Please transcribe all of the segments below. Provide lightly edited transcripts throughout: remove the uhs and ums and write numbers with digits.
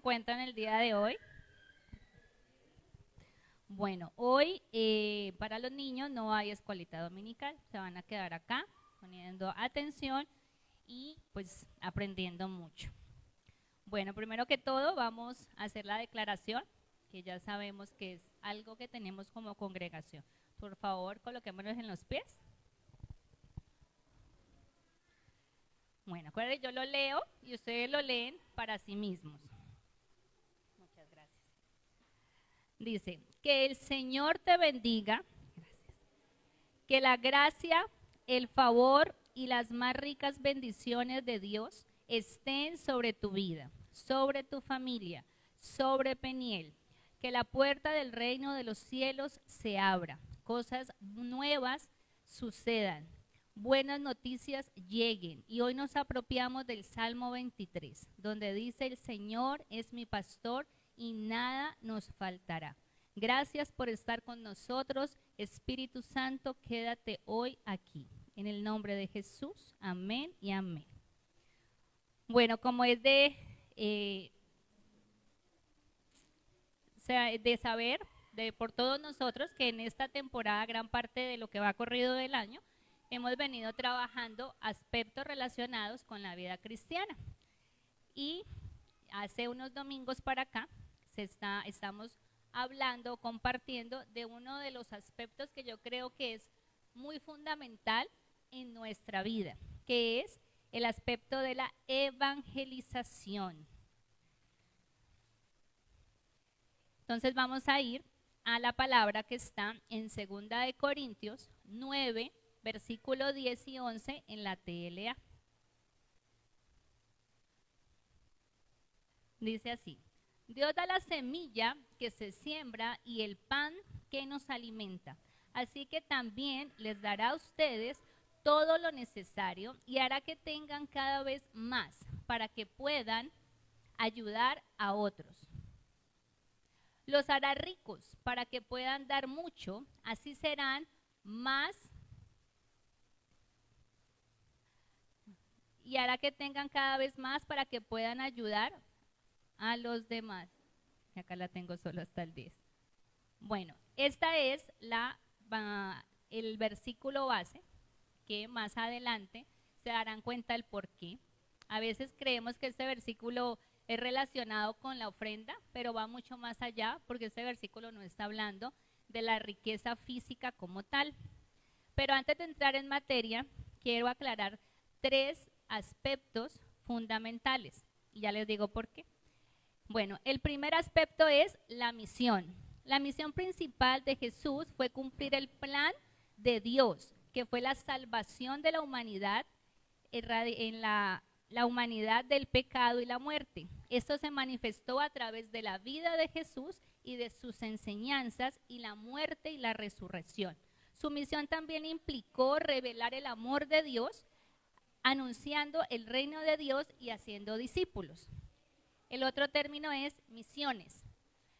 encuentran el día de hoy? Bueno, hoy para los niños no hay escuelita dominical, se van a quedar acá poniendo atención y pues aprendiendo mucho. Bueno, primero que todo vamos a hacer la declaración, que ya sabemos que es algo que tenemos como congregación. Por favor, coloquémonos en los pies. Bueno, acuérdense, yo lo leo y ustedes lo leen para sí mismos. Muchas gracias. Dice, que el Señor te bendiga, que la gracia, el favor y las más ricas bendiciones de Dios estén sobre tu vida, sobre tu familia, sobre Peniel, que la puerta del reino de los cielos se abra, cosas nuevas sucedan, buenas noticias lleguen. Y hoy nos apropiamos del Salmo 23, donde dice: el Señor es mi pastor y nada nos faltará. Gracias por estar con nosotros. Espíritu Santo, quédate hoy aquí. En el nombre de Jesús, amén y amén. Bueno, como es de saber por todos nosotros que en esta temporada, gran parte de lo que va corrido del año, hemos venido trabajando aspectos relacionados con la vida cristiana. Y hace unos domingos para acá estamos hablando, compartiendo de uno de los aspectos que yo creo que es muy fundamental en nuestra vida, que es el aspecto de la evangelización. Entonces vamos a ir a la palabra que está en 2 de Corintios 9, versículo 10 y 11 en la TLA. Dice así: Dios da la semilla que se siembra y el pan que nos alimenta. Así que también les dará a ustedes todo lo necesario y hará que tengan cada vez más para que puedan ayudar a otros. Los hará ricos para que puedan dar mucho, así serán más y hará que tengan cada vez más para que puedan ayudar a los demás. Acá la tengo solo hasta el 10. Bueno, esta es el versículo base, que más adelante se darán cuenta el por qué. A veces creemos que este versículo es relacionado con la ofrenda, pero va mucho más allá, porque este versículo no está hablando de la riqueza física como tal. Pero antes de entrar en materia, quiero aclarar 3 aspectos fundamentales, y ya les digo por qué. Bueno, el primer aspecto es la misión. La misión principal de Jesús fue cumplir el plan de Dios, que fue la salvación de la humanidad en la humanidad del pecado y la muerte. Esto se manifestó a través de la vida de Jesús y de sus enseñanzas y la muerte y la resurrección. Su misión también implicó revelar el amor de Dios, anunciando el reino de Dios y haciendo discípulos. El otro término es misiones.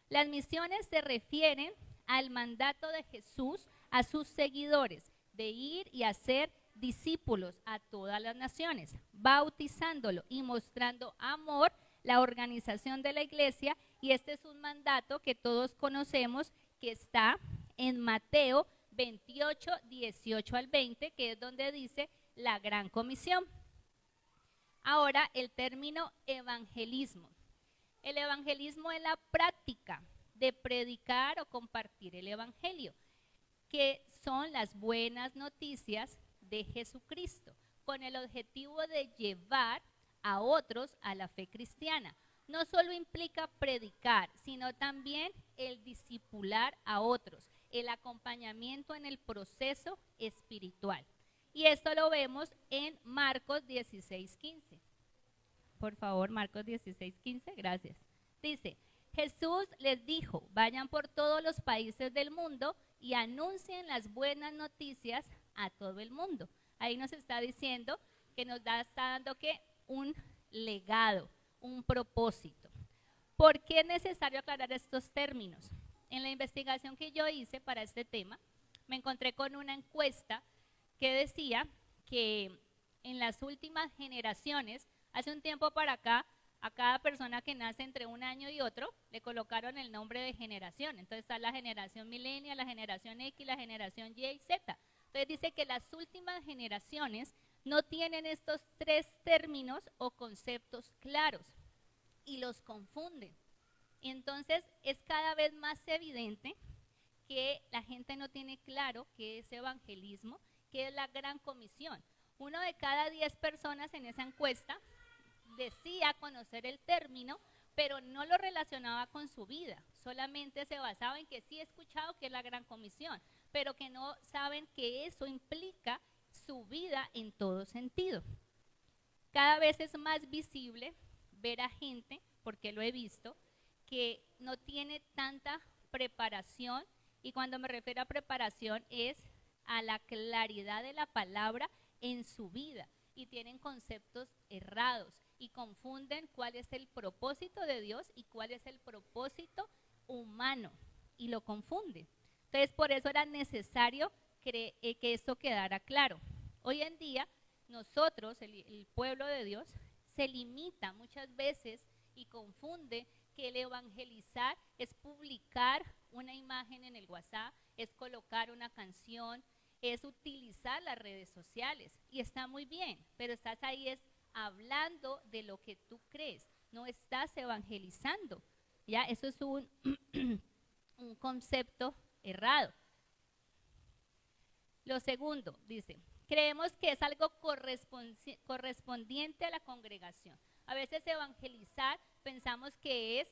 Las misiones se refieren al mandato de Jesús a sus seguidores de ir y hacer discípulos a todas las naciones, bautizándolo y mostrando amor, la organización de la iglesia. Y este es un mandato que todos conocemos, que está en Mateo 28, 18 al 20, que es donde dice la gran comisión. Ahora, el término evangelismo. El evangelismo es la práctica de predicar o compartir el evangelio, que son las buenas noticias de Jesucristo, con el objetivo de llevar a otros a la fe cristiana. No solo implica predicar, sino también el discipular a otros, el acompañamiento en el proceso espiritual. Y esto lo vemos en Marcos 16:15. Por favor, Marcos 16:15, gracias. Dice: Jesús les dijo: vayan por todos los países del mundo y anuncien las buenas noticias a todo el mundo. Ahí nos está diciendo que está dando ¿qué? Un legado, un propósito. ¿Por qué es necesario aclarar estos términos? En la investigación que yo hice para este tema, me encontré con una encuesta que decía que en las últimas generaciones, hace un tiempo para acá, A cada persona que nace entre un año y otro le colocaron el nombre de generación. Entonces está la generación millennial, la generación X, la generación Y y Z. Entonces dice que las últimas generaciones no tienen estos tres términos o conceptos claros y los confunden. Entonces es cada vez más evidente que la gente no tiene claro qué es evangelismo, qué es la gran comisión. 1 de cada 10 personas en esa encuesta decía conocer el término, pero no lo relacionaba con su vida, solamente se basaba en que sí he escuchado que es la gran comisión, pero que no saben que eso implica su vida en todo sentido. Cada vez es más visible ver a gente, porque lo he visto, que no tiene tanta preparación, y cuando me refiero a preparación es a la claridad de la palabra en su vida, y tienen conceptos errados y confunden cuál es el propósito de Dios y cuál es el propósito humano, y lo confunden. Entonces por eso era necesario que esto quedara claro. Hoy en día nosotros, el pueblo de Dios, se limita muchas veces y confunde que el evangelizar es publicar una imagen en el WhatsApp, es colocar una canción, es utilizar las redes sociales, y está muy bien, pero estás ahí es hablando de lo que tú crees, no estás evangelizando, ¿ya? Eso es un concepto errado. Lo segundo, dice, creemos que es algo correspondiente a la congregación. A veces evangelizar pensamos que es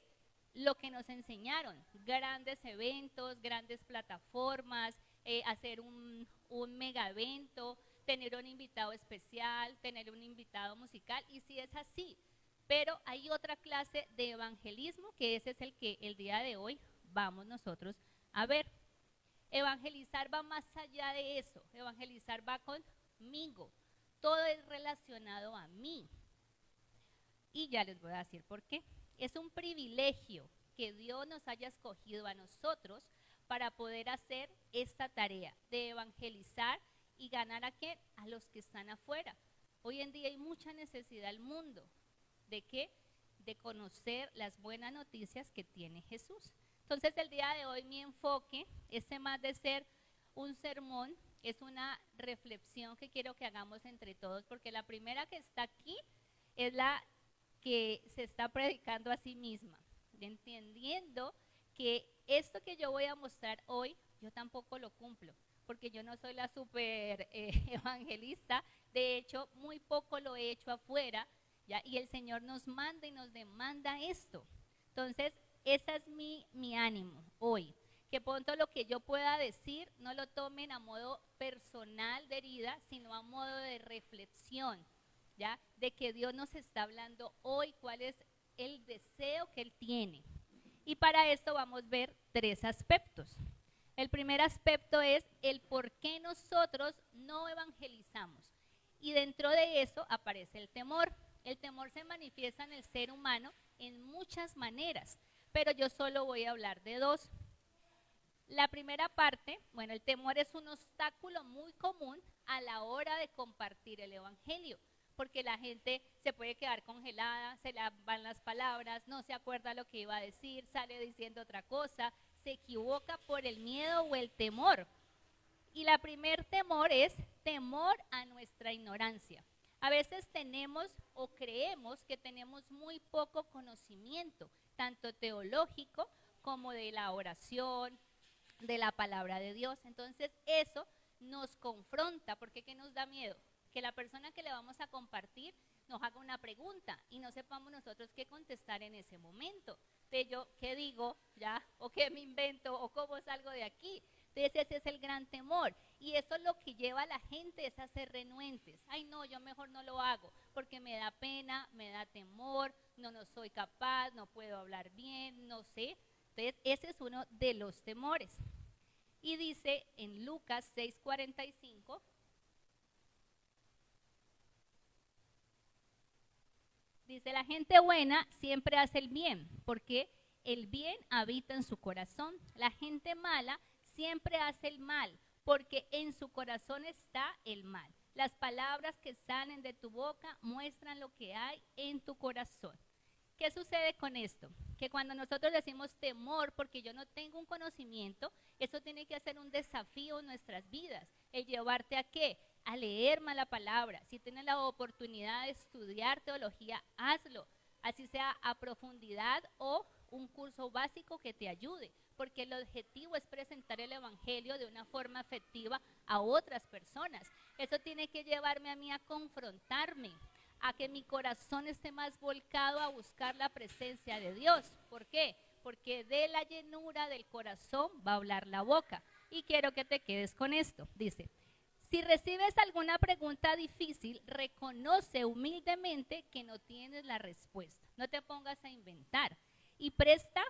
lo que nos enseñaron, grandes eventos, grandes plataformas, hacer un mega evento, tener un invitado especial, tener un invitado musical, y sí es así. Pero hay otra clase de evangelismo que ese es el que el día de hoy vamos nosotros a ver. Evangelizar va más allá de eso, evangelizar va conmigo, todo es relacionado a mí. Y ya les voy a decir por qué. Es un privilegio que Dios nos haya escogido a nosotros para poder hacer esta tarea de evangelizar y ganar a ¿qué? A los que están afuera. Hoy en día hay mucha necesidad al mundo. ¿De qué? De conocer las buenas noticias que tiene Jesús. Entonces el día de hoy mi enfoque, más de ser un sermón, es una reflexión que quiero que hagamos entre todos, porque la primera que está aquí es la que se está predicando a sí misma, entendiendo que esto que yo voy a mostrar hoy, yo tampoco lo cumplo, porque yo no soy la super evangelista, de hecho muy poco lo he hecho afuera, ¿ya? Y el Señor nos manda y nos demanda esto. Entonces, ese es mi ánimo hoy, que pronto lo que yo pueda decir no lo tomen a modo personal de herida, sino a modo de reflexión, ¿ya? De que Dios nos está hablando hoy, cuál es el deseo que Él tiene. Y para esto vamos a ver 3 aspectos. El primer aspecto es el por qué nosotros no evangelizamos. Y dentro de eso aparece el temor. El temor se manifiesta en el ser humano en muchas maneras, pero yo solo voy a hablar de 2. La primera parte, bueno, el temor es un obstáculo muy común a la hora de compartir el evangelio, porque la gente se puede quedar congelada, se le van las palabras, no se acuerda lo que iba a decir, sale diciendo otra cosa, se equivoca por el miedo o el temor. Y la primer temor es temor a nuestra ignorancia. A veces tenemos o creemos que tenemos muy poco conocimiento, tanto teológico como de la oración, de la palabra de Dios. Entonces eso nos confronta, porque ¿qué nos da miedo? Que la persona que le vamos a compartir nos haga una pregunta y no sepamos nosotros qué contestar en ese momento. De yo, ¿qué digo? ¿Ya? ¿O qué me invento? ¿O cómo salgo de aquí? Entonces ese es el gran temor, y eso es lo que lleva a la gente es a ser renuentes. Ay no, yo mejor no lo hago porque me da pena, me da temor, no soy capaz, no puedo hablar bien, no sé. Entonces ese es uno de los temores. Y dice en Lucas 6:45, dice, la gente buena siempre hace el bien, porque el bien habita en su corazón. La gente mala siempre hace el mal, porque en su corazón está el mal. Las palabras que salen de tu boca muestran lo que hay en tu corazón. ¿Qué sucede con esto? Que cuando nosotros decimos temor, porque yo no tengo un conocimiento, eso tiene que ser un desafío en nuestras vidas. El llevarte a qué? A leer más la palabra. Si tienes la oportunidad de estudiar teología, hazlo. Así sea a profundidad o un curso básico que te ayude. Porque el objetivo es presentar el evangelio de una forma efectiva a otras personas. Eso tiene que llevarme a mí a confrontarme, a que mi corazón esté más volcado a buscar la presencia de Dios. ¿Por qué? Porque de la llenura del corazón va a hablar la boca. Y quiero que te quedes con esto. Dice, si recibes alguna pregunta difícil, reconoce humildemente que no tienes la respuesta. No te pongas a inventar. Y presenta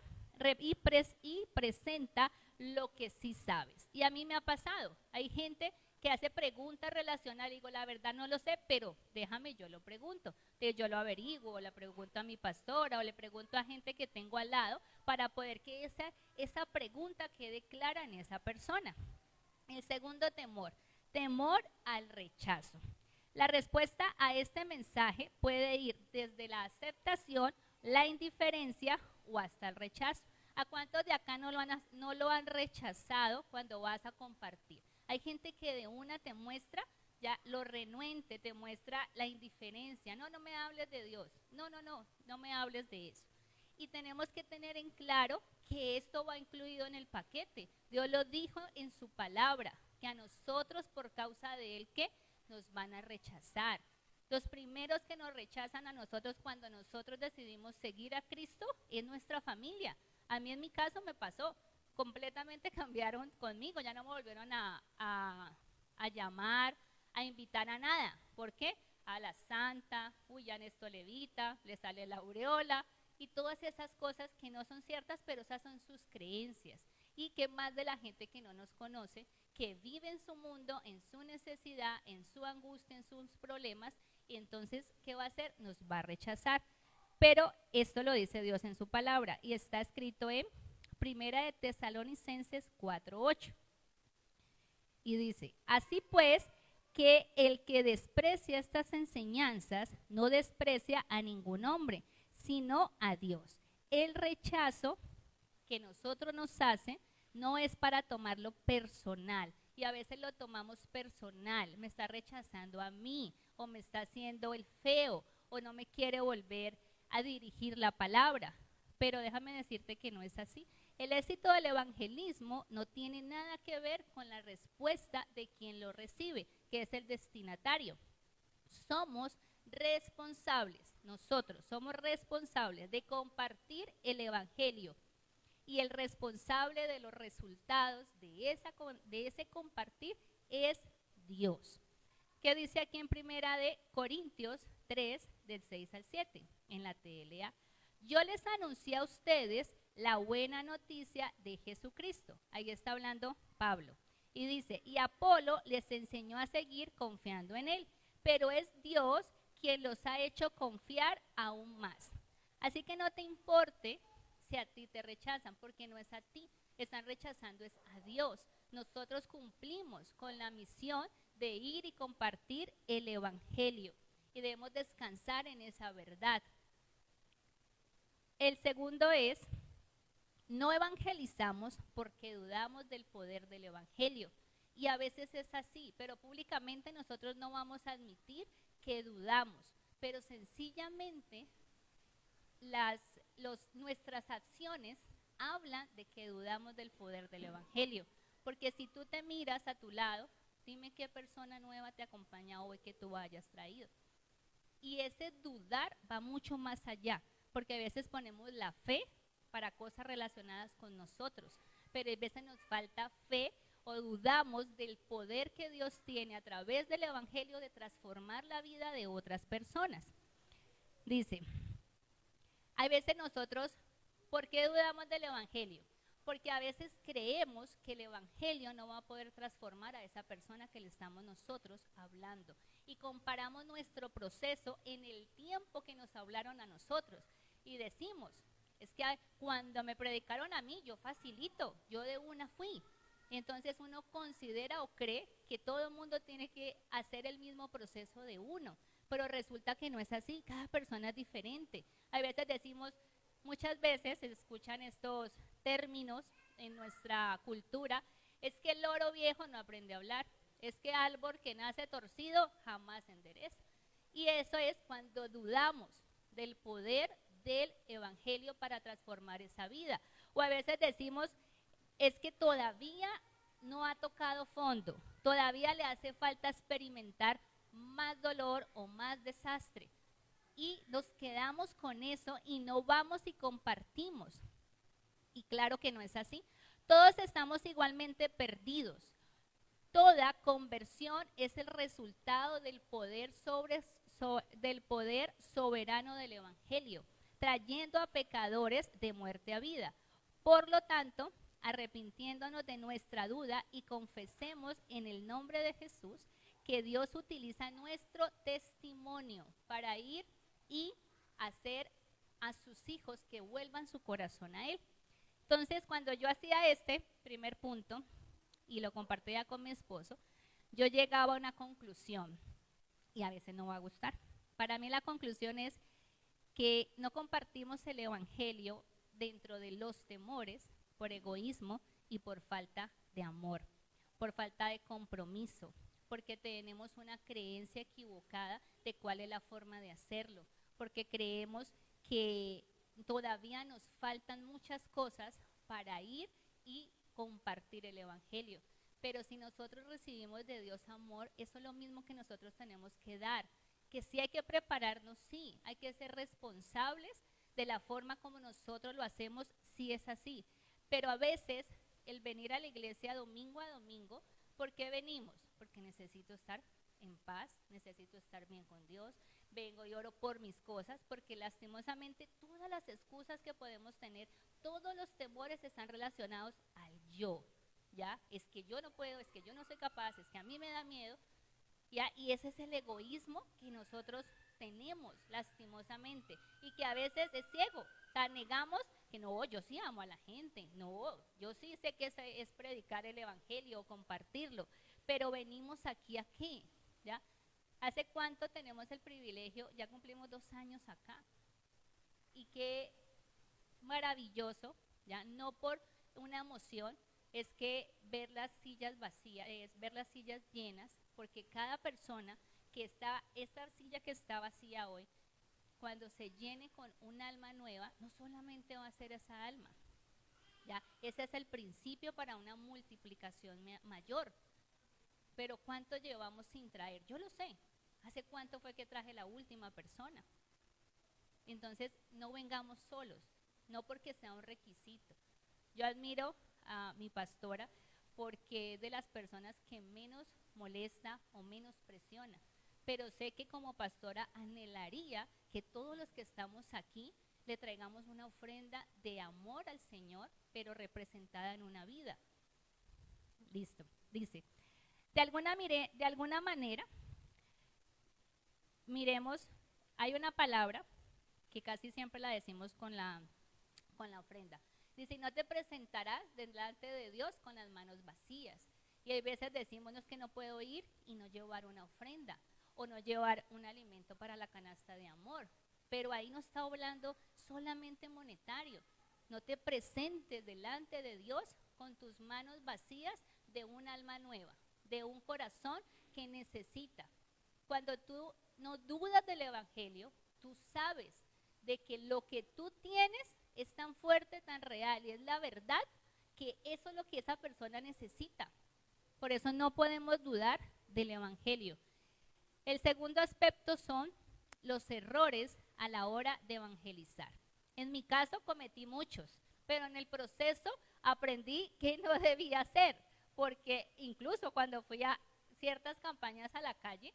lo que sí sabes. Y a mí me ha pasado. Hay gente que hace preguntas relacionales, digo, la verdad no lo sé, pero déjame, yo lo pregunto. Entonces yo lo averiguo, o le pregunto a mi pastora, o le pregunto a gente que tengo al lado, para poder que esa pregunta quede clara en esa persona. El segundo temor, temor al rechazo. La respuesta a este mensaje puede ir desde la aceptación, la indiferencia o hasta el rechazo. ¿A cuántos de acá no lo han rechazado cuando vas a compartir? Hay gente que de una te muestra ya lo renuente, te muestra la indiferencia. No, no me hables de Dios. No me hables de eso. Y tenemos que tener en claro que esto va incluido en el paquete. Dios lo dijo en su palabra, que a nosotros por causa de Él, ¿qué? Nos van a rechazar. Los primeros que nos rechazan a nosotros cuando nosotros decidimos seguir a Cristo es nuestra familia. A mí en mi caso me pasó, completamente cambiaron conmigo, ya no me volvieron a llamar, a invitar a nada. ¿Por qué? A la santa, ya en esto levita, le sale la aureola y todas esas cosas que no son ciertas, pero esas son sus creencias. Y que más de la gente que no nos conoce, que vive en su mundo, en su necesidad, en su angustia, en sus problemas, y entonces, ¿qué va a hacer? Nos va a rechazar. Pero esto lo dice Dios en su palabra y está escrito en Primera de Tesalonicenses 4:8. Y dice, así pues, que el que desprecia estas enseñanzas no desprecia a ningún hombre, sino a Dios. El rechazo que nosotros nos hacen no es para tomarlo personal. Y a veces lo tomamos personal, me está rechazando a mí, o me está haciendo el feo, o no me quiere volver a dirigir la palabra. Pero déjame decirte que no es así. El éxito del evangelismo no tiene nada que ver con la respuesta de quien lo recibe, que es el destinatario. Somos responsables, nosotros somos responsables de compartir el evangelio. Y el responsable de los resultados de ese compartir es Dios. ¿Qué dice aquí en Primera de Corintios 3, del 6 al 7, en la TLA? Yo les anuncié a ustedes la buena noticia de Jesucristo. Ahí está hablando Pablo. Y dice, y Apolo les enseñó a seguir confiando en él, pero es Dios quien los ha hecho confiar aún más. Así que no te importe si a ti te rechazan, porque no es a ti, están rechazando es a Dios. Nosotros cumplimos con la misión de ir y compartir el evangelio y debemos descansar en esa verdad. El segundo es, no evangelizamos porque dudamos del poder del evangelio. Y a veces es así, pero públicamente nosotros no vamos a admitir que dudamos, pero sencillamente nuestras acciones hablan de que dudamos del poder del evangelio. Porque si tú te miras a tu lado, dime qué persona nueva te acompaña hoy que tú hayas traído. Y ese dudar va mucho más allá, porque a veces ponemos la fe para cosas relacionadas con nosotros, pero a veces nos falta fe o dudamos del poder que Dios tiene a través del evangelio de transformar la vida de otras personas. Dice, a veces nosotros, ¿por qué dudamos del evangelio? Porque a veces creemos que el evangelio no va a poder transformar a esa persona que le estamos nosotros hablando. Y comparamos nuestro proceso en el tiempo que nos hablaron a nosotros. Y decimos, es que cuando me predicaron a mí, yo facilito, yo de una fui. Entonces uno considera o cree que todo el mundo tiene que hacer el mismo proceso de uno. pero resulta que no es así, cada persona es diferente. A veces decimos, muchas veces se escuchan estos términos en nuestra cultura, es que el loro viejo no aprende a hablar, es que árbol que nace torcido jamás se endereza. Y eso es cuando dudamos del poder del evangelio para transformar esa vida. O a veces decimos, es que todavía no ha tocado fondo, todavía le hace falta experimentar más dolor o más desastre. Y nos quedamos con eso y no vamos y compartimos. Y claro que no es así. Todos estamos igualmente perdidos. Toda conversión es el resultado del poder del poder soberano del evangelio, trayendo a pecadores de muerte a vida. Por lo tanto, arrepintiéndonos de nuestra duda y confesemos en el nombre de Jesús que Dios utiliza nuestro testimonio para ir y hacer a sus hijos que vuelvan su corazón a Él. Entonces, cuando yo hacía este primer punto y lo compartía con mi esposo, yo llegaba a una conclusión y a veces no va a gustar. Para mí la conclusión es que no compartimos el evangelio dentro de los temores, por egoísmo y por falta de amor, por falta de compromiso, porque tenemos una creencia equivocada de cuál es la forma de hacerlo, porque creemos que todavía nos faltan muchas cosas para ir y compartir el evangelio. Pero si nosotros recibimos de Dios amor, eso es lo mismo que nosotros tenemos que dar. Que sí hay que prepararnos, sí, hay que ser responsables de la forma como nosotros lo hacemos, sí es así. Pero a veces el venir a la iglesia domingo a domingo, ¿por qué venimos? Porque necesito estar en paz, necesito estar bien con Dios, vengo y oro por mis cosas, porque lastimosamente todas las excusas que podemos tener, todos los temores están relacionados al yo, ¿ya? Es que yo no puedo, es que yo no soy capaz, es que a mí me da miedo, ¿ya? Y ese es el egoísmo que nosotros tenemos lastimosamente y que a veces es ciego, o sea, negamos que no, yo sí amo a la gente, no, yo sí sé que es predicar el evangelio o compartirlo, pero venimos aquí a qué, ¿ya? ¿Hace cuánto tenemos el privilegio? Ya cumplimos 2 años acá. Y qué maravilloso, ¿ya? No por una emoción, es que ver las sillas vacías, es ver las sillas llenas, porque cada persona que está, esta silla que está vacía hoy, cuando se llene con un alma nueva, no solamente va a ser esa alma, ¿ya? Ese es el principio para una multiplicación mayor. Pero ¿cuánto llevamos sin traer? Yo lo sé. ¿Hace cuánto fue que traje la última persona? Entonces, no vengamos solos, no porque sea un requisito. Yo admiro a mi pastora porque es de las personas que menos molesta o menos presiona. Pero sé que como pastora anhelaría que todos los que estamos aquí le traigamos una ofrenda de amor al Señor, pero representada en una vida. Listo, dice. De alguna manera, miremos, hay una palabra que casi siempre la decimos con la ofrenda. Dice, no te presentarás delante de Dios con las manos vacías. Y hay veces decimos, no, es que no puedo ir y no llevar una ofrenda o no llevar un alimento para la canasta de amor. Pero ahí no está hablando solamente monetario. No te presentes delante de Dios con tus manos vacías de un alma nueva, de un corazón que necesita. Cuando tú no dudas del evangelio, tú sabes de que lo que tú tienes es tan fuerte, tan real y es la verdad, que eso es lo que esa persona necesita. Por eso no podemos dudar del evangelio. El segundo aspecto son los errores a la hora de evangelizar. En mi caso cometí muchos, pero en el proceso aprendí que no debía hacer, porque incluso cuando fui a ciertas campañas a la calle,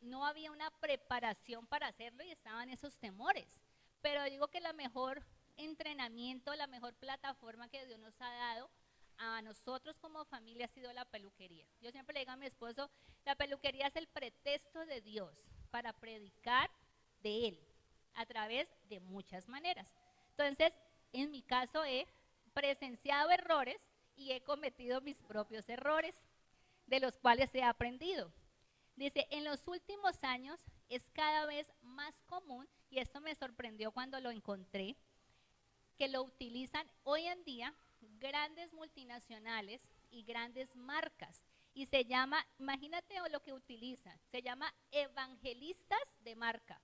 no había una preparación para hacerlo y estaban esos temores. Pero digo que la mejor entrenamiento, la mejor plataforma que Dios nos ha dado a nosotros como familia ha sido la peluquería. Yo siempre le digo a mi esposo, la peluquería es el pretexto de Dios para predicar de Él a través de muchas maneras. Entonces, en mi caso he presenciado errores y he cometido mis propios errores, de los cuales he aprendido. Dice, en los últimos años es cada vez más común, y esto me sorprendió cuando lo encontré, que lo utilizan hoy en día grandes multinacionales y grandes marcas. Y se llama, imagínate lo que utilizan, se llama evangelistas de marca.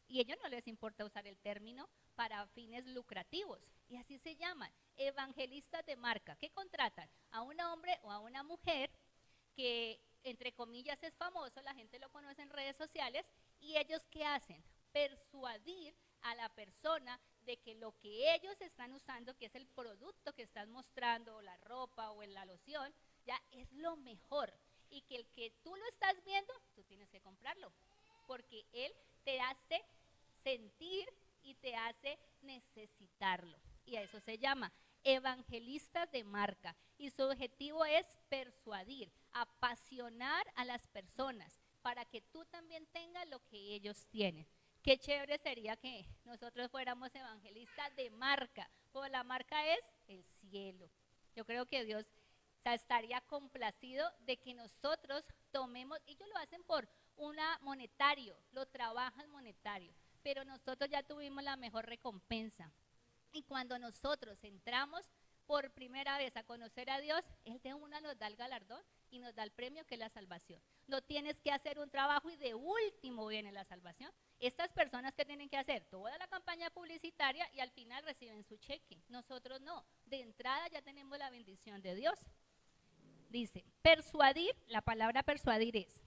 Y a ellos no les importa usar el término para fines lucrativos. Y así se llaman, evangelistas de marca, que contratan a un hombre o a una mujer que, entre comillas, es famoso, la gente lo conoce en redes sociales, y ellos ¿qué hacen? Persuadir a la persona de que lo que ellos están usando, que es el producto que están mostrando, o la ropa o en la loción, ya es lo mejor. Y que el que tú lo estás viendo, tú tienes que comprarlo. Porque él te hace sentir y te hace necesitarlo. Y a eso se llama evangelistas de marca. Y su objetivo es persuadir, apasionar a las personas para que tú también tengas lo que ellos tienen. Qué chévere sería que nosotros fuéramos evangelistas de marca, porque la marca es el cielo. Yo creo que Dios estaría complacido de que nosotros tomemos, ellos lo hacen por una monetario, lo trabajan monetario, pero nosotros ya tuvimos la mejor recompensa. Y cuando nosotros entramos por primera vez a conocer a Dios, Él de una nos da el galardón y nos da el premio, que es la salvación. No tienes que hacer un trabajo y de último viene la salvación. Estas personas que tienen que hacer toda la campaña publicitaria y al final reciben su cheque. Nosotros no. De entrada ya tenemos la bendición de Dios. Dice, persuadir, la palabra persuadir es,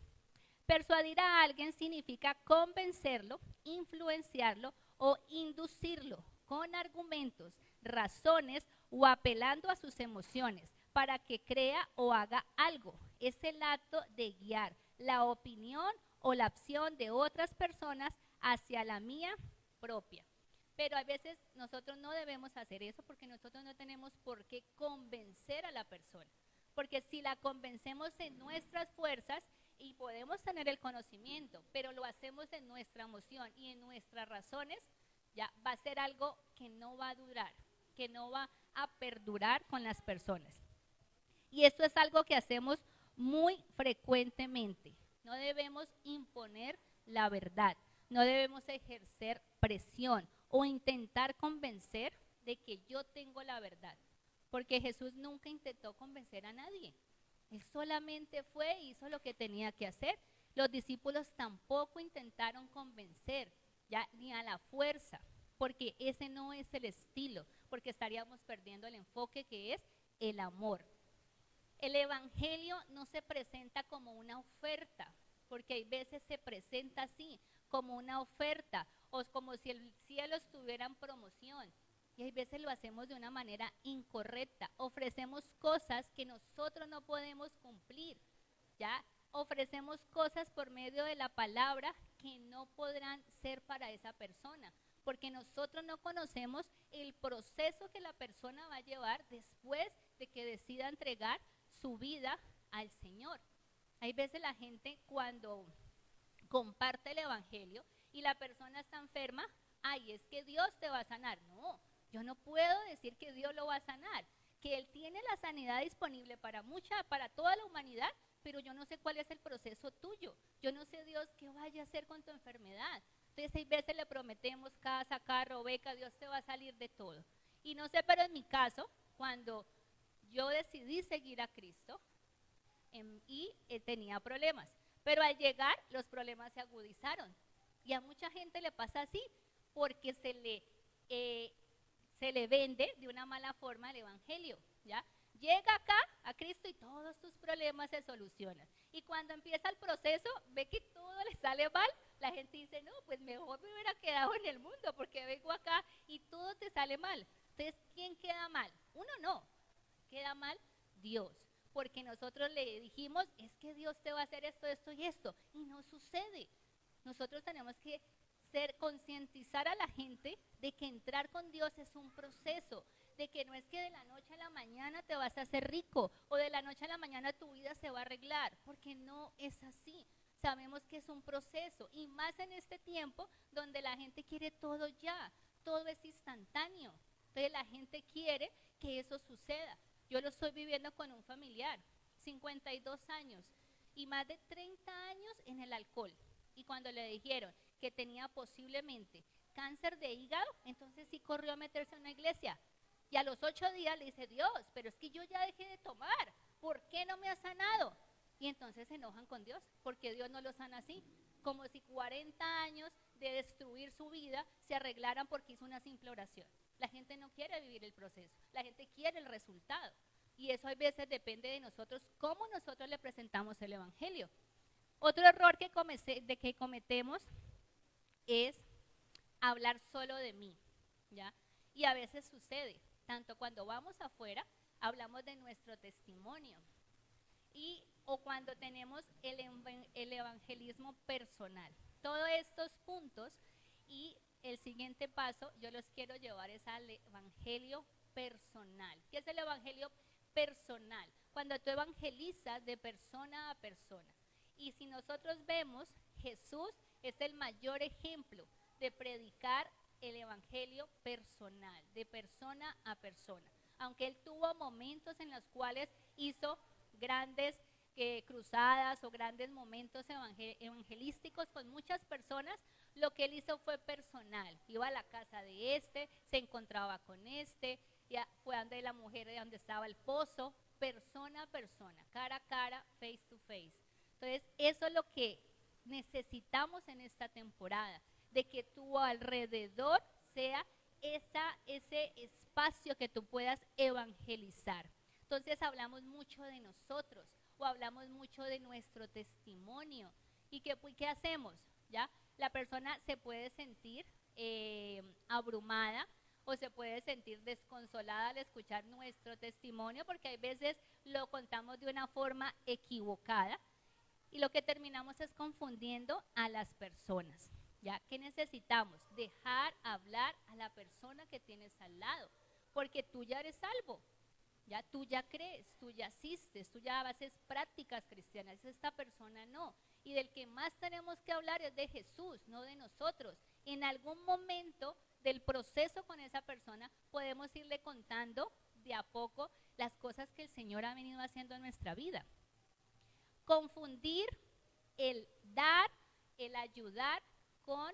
persuadir a alguien significa convencerlo, influenciarlo o inducirlo con argumentos, razones o apelando a sus emociones para que crea o haga algo. Es el acto de guiar la opinión o la acción de otras personas hacia la mía propia. Pero a veces nosotros no debemos hacer eso porque nosotros no tenemos por qué convencer a la persona. Porque si la convencemos en nuestras fuerzas, y podemos tener el conocimiento, pero lo hacemos en nuestra emoción y en nuestras razones, ya va a ser algo que no va a durar, que no va a perdurar con las personas. Y esto es algo que hacemos muy frecuentemente. No debemos imponer la verdad, no debemos ejercer presión o intentar convencer de que yo tengo la verdad, porque Jesús nunca intentó convencer a nadie. Él solamente fue e hizo lo que tenía que hacer. Los discípulos tampoco intentaron convencer, ya ni a la fuerza, porque ese no es el estilo, porque estaríamos perdiendo el enfoque que es el amor. El evangelio no se presenta como una oferta, porque hay veces se presenta así, como una oferta, o como si el cielo estuviera en promoción. Y hay veces lo hacemos de una manera incorrecta. Ofrecemos cosas que nosotros no podemos cumplir. ¿Ya? Ofrecemos cosas por medio de la palabra que no podrán ser para esa persona. Porque nosotros no conocemos el proceso que la persona va a llevar después de que decida entregar su vida al Señor. Hay veces la gente cuando comparte el evangelio y la persona está enferma, ay, es que Dios te va a sanar. No. Yo no puedo decir que Dios lo va a sanar, que Él tiene la sanidad disponible para toda la humanidad, pero yo no sé cuál es el proceso tuyo. Yo no sé, Dios, qué vaya a hacer con tu enfermedad. Entonces, 6 veces le prometemos casa, carro, beca, Dios te va a salir de todo. Y no sé, pero en mi caso, cuando yo decidí seguir a Cristo y tenía problemas, pero al llegar los problemas se agudizaron. Y a mucha gente le pasa así, porque se le vende de una mala forma el evangelio, ¿ya? Llega acá a Cristo y todos tus problemas se solucionan. Y cuando empieza el proceso, ve que todo le sale mal, la gente dice, no, pues mejor me hubiera quedado en el mundo porque vengo acá y todo te sale mal. Entonces, ¿quién queda mal? Uno no, queda mal Dios. Porque nosotros le dijimos, es que Dios te va a hacer esto, esto y esto. Y no sucede. Nosotros tenemos que concientizar a la gente de que entrar con Dios es un proceso, de que no es que de la noche a la mañana te vas a hacer rico o de la noche a la mañana tu vida se va a arreglar, porque no es así. Sabemos que es un proceso y más en este tiempo donde la gente quiere todo ya, todo es instantáneo. Entonces la gente quiere que eso suceda. Yo lo estoy viviendo con un familiar, 52 años y más de 30 años en el alcohol. Y cuando le dijeron que tenía posiblemente cáncer de hígado, entonces sí corrió a meterse en una iglesia. Y a los 8 días le dice, Dios, pero es que yo ya dejé de tomar, ¿por qué no me ha sanado? Y entonces se enojan con Dios, porque Dios no lo sana así. Como si 40 años de destruir su vida se arreglaran porque hizo una simple oración. La gente no quiere vivir el proceso, la gente quiere el resultado. Y eso a veces depende de nosotros, cómo nosotros le presentamos el evangelio. Otro error que cometemos es hablar solo de mí, ¿ya? Y a veces sucede, tanto cuando vamos afuera, hablamos de nuestro testimonio, o cuando tenemos el evangelismo personal. Todos estos puntos y el siguiente paso, yo los quiero llevar es al evangelio personal. ¿Qué es el evangelio personal? Cuando tú evangelizas de persona a persona. Y si nosotros vemos, Jesús es el mayor ejemplo de predicar el evangelio personal, de persona a persona. Aunque él tuvo momentos en los cuales hizo grandes cruzadas o grandes momentos evangelísticos con muchas personas, lo que él hizo fue personal. Iba a la casa de se encontraba con ya fue donde la mujer, de donde estaba el pozo, persona a persona, cara a cara, face to face. Entonces, eso es lo que necesitamos en esta temporada, de que tu alrededor sea ese espacio que tú puedas evangelizar. Entonces hablamos mucho de nosotros o hablamos mucho de nuestro testimonio. ¿Y qué hacemos? ¿Ya? La persona se puede sentir abrumada o se puede sentir desconsolada al escuchar nuestro testimonio, porque hay veces lo contamos de una forma equivocada y lo que terminamos es confundiendo a las personas. ¿Ya? ¿Qué necesitamos? Dejar hablar a la persona que tienes al lado, porque tú ya eres salvo. Ya tú ya crees, tú ya asistes, tú ya haces prácticas cristianas, esta persona no. Y del que más tenemos que hablar es de Jesús, no de nosotros. En algún momento del proceso con esa persona podemos irle contando de a poco las cosas que el Señor ha venido haciendo en nuestra vida. Confundir el dar, el ayudar con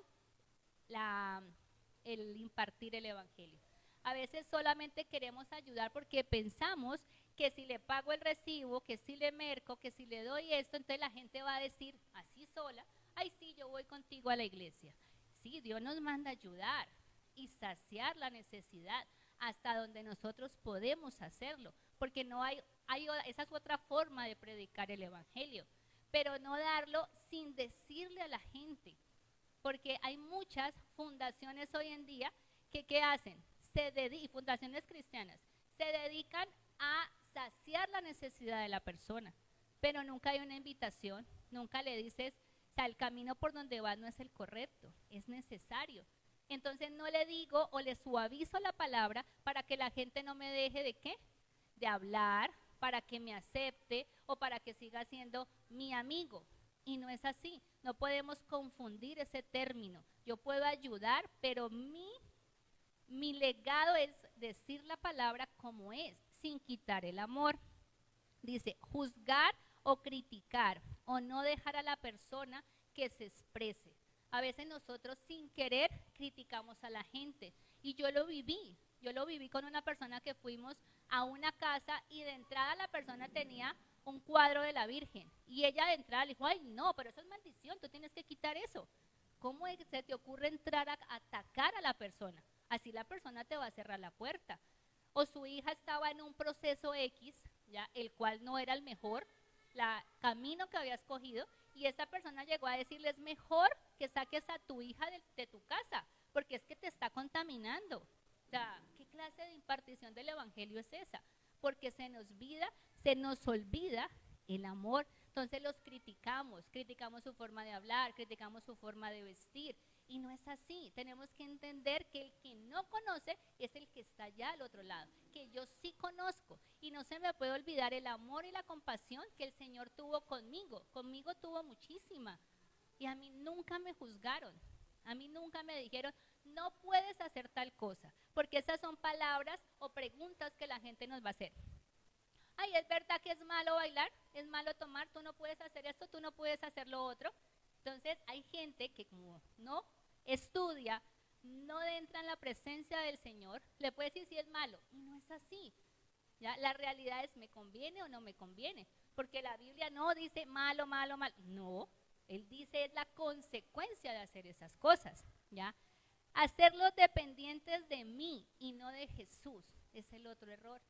el impartir el evangelio. A veces solamente queremos ayudar porque pensamos que si le pago el recibo, que si le merco, que si le doy esto, entonces la gente va a decir así sola, ay sí, yo voy contigo a la iglesia. Sí, Dios nos manda ayudar y saciar la necesidad hasta donde nosotros podemos hacerlo, porque no esa es otra forma de predicar el evangelio, pero no darlo sin decirle a la gente, porque hay muchas fundaciones hoy en día que ¿qué hacen? Y fundaciones cristianas se dedican a saciar la necesidad de la persona, pero nunca hay una invitación, nunca le dices, o sea, el camino por donde vas no es el correcto, es necesario. Entonces no le digo o le suavizo la palabra para que la gente no me deje de ¿qué? De hablar, para que me acepte o para que siga siendo mi amigo. Y no es así, no podemos confundir ese término. Yo puedo ayudar, pero mi legado es decir la palabra como es, sin quitar el amor. Dice, juzgar o criticar o no dejar a la persona que se exprese. A veces nosotros sin querer criticamos a la gente y yo lo viví con una persona que fuimos a una casa y de entrada la persona tenía un cuadro de la Virgen y ella de entrada le dijo, ay no, pero eso es maldición, tú tienes que quitar eso. ¿Cómo se te ocurre entrar a atacar a la persona? Así la persona te va a cerrar la puerta. O su hija estaba en un proceso X, ¿ya? El cual no era el mejor, camino que había escogido, y esa persona llegó a decirle, es mejor que saques a tu hija de tu casa, porque es que te está contaminando. O sea, ¿qué clase de impartición del evangelio es esa? Porque se nos olvida el amor. Entonces los criticamos su forma de hablar, criticamos su forma de vestir, y no es así. Tenemos que entender que el que no conoce es el que está allá al otro lado, que yo sí conozco, y no se me puede olvidar el amor y la compasión que el Señor tuvo conmigo tuvo muchísima, y a mí nunca me juzgaron, a mí nunca me dijeron, no puedes hacer tal cosa, porque esas son palabras o preguntas que la gente nos va a hacer. Ay, ¿es verdad que es malo bailar? ¿Es malo tomar? Tú no puedes hacer esto, tú no puedes hacer lo otro. Entonces hay gente que como no estudia, no entra en la presencia del Señor, le puede decir si es malo, y no es así. ¿Ya? La realidad es, ¿me conviene o no me conviene? Porque la Biblia no dice malo, malo, malo. No, Él dice es la consecuencia de hacer esas cosas. ¿Ya? Hacerlos dependientes de mí y no de Jesús es el otro error.